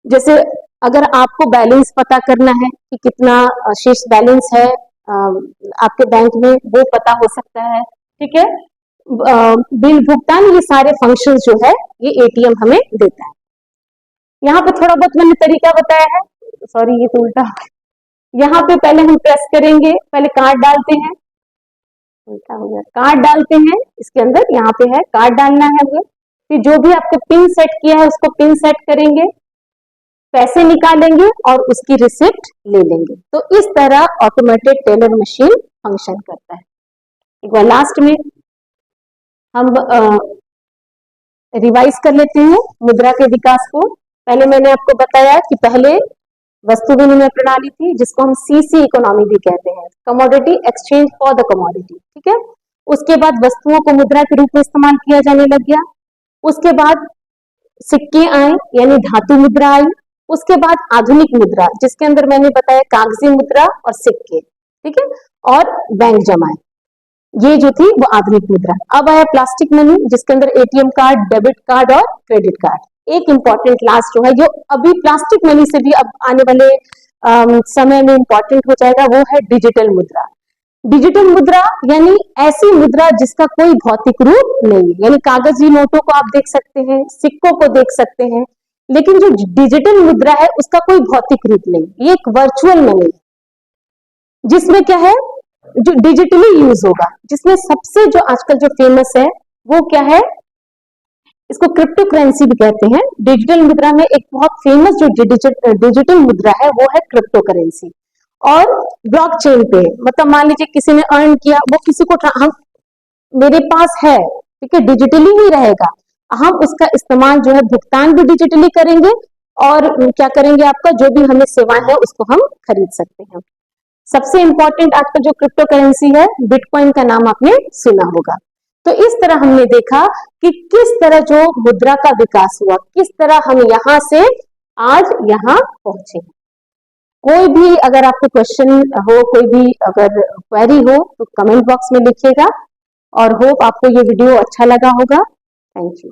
जैसे अगर आपको बैलेंस पता करना है कि कितना शेष बैलेंस है आपके बैंक में, वो पता हो सकता है, ठीक है। बिल भुगतान, ये सारे फंक्शंस जो है ये एटीएम हमें देता है। यहाँ पे थोड़ा बहुत मैंने तरीका बताया है, सॉरी ये तो उल्टा, यहाँ पे पहले हम प्रेस करेंगे, पहले कार्ड डालते हैं, उल्टा हो गया, कार्ड डालते हैं इसके अंदर, यहाँ पे है कार्ड डालना है हमें, फिर जो भी आपने पिन सेट किया है उसको पिन सेट करेंगे, पैसे निकालेंगे और उसकी रिसिप्ट ले लेंगे। तो इस तरह ऑटोमेटेड टेलर मशीन फंक्शन करता है। एक बार लास्ट में हम रिवाइज कर लेते हैं मुद्रा के विकास को। पहले मैंने आपको बताया कि पहले वस्तु विनिमय प्रणाली थी, जिसको हम सीसी इकोनॉमी भी कहते हैं, commodity exchange for the commodity, ठीक है। उसके बाद वस्तुओं को मुद्रा के रूप में इस्तेमाल किया जाने लग गया। उसके बाद सिक्के आए, यानी धातु मुद्रा आई। उसके बाद आधुनिक मुद्रा, जिसके अंदर मैंने बताया कागजी मुद्रा और सिक्के, ठीक है, और बैंक जमाए, ये जो थी वो आधुनिक मुद्रा। अब आया प्लास्टिक मनी, जिसके अंदर एटीएम कार्ड, डेबिट कार्ड और क्रेडिट कार्ड। एक इंपॉर्टेंट लास्ट जो है, जो अभी प्लास्टिक मनी से भी अब आने वाले समय में इंपॉर्टेंट हो जाएगा, वो है डिजिटल मुद्रा। डिजिटल मुद्रा यानी ऐसी मुद्रा जिसका कोई भौतिक रूप नहीं है, यानी कागजी नोटों को आप देख सकते हैं, सिक्कों को देख सकते हैं, लेकिन जो डिजिटल मुद्रा है उसका कोई भौतिक रूप नहीं, ये एक वर्चुअल मनी है, जिसमें क्या है, जो डिजिटली यूज होगा। जिसमें सबसे जो आजकल जो फेमस है वो क्या है, इसको क्रिप्टो करेंसी भी कहते हैं। डिजिटल मुद्रा में एक बहुत फेमस जो डिजिटल मुद्रा है वो है क्रिप्टो करेंसी, और ब्लॉकचेन पे, मतलब मान लीजिए किसी ने अर्न किया, वो किसी को हम मेरे पास है, ठीक है, डिजिटली ही रहेगा, हम उसका इस्तेमाल जो है भुगतान भी डिजिटली करेंगे, और क्या करेंगे, आपका जो भी हमें सेवाएं है उसको हम खरीद सकते हैं। सबसे इंपॉर्टेंट आजकल जो क्रिप्टो करेंसी है, बिटकॉइन का नाम आपने सुना होगा। तो इस तरह हमने देखा कि किस तरह जो मुद्रा का विकास हुआ, किस तरह हम यहां से आज यहां पहुंचे। कोई भी अगर आपको क्वेश्चन हो, कोई भी अगर क्वेरी हो तो कमेंट बॉक्स में लिखिएगा, और होप आपको ये वीडियो अच्छा लगा होगा। Thank you.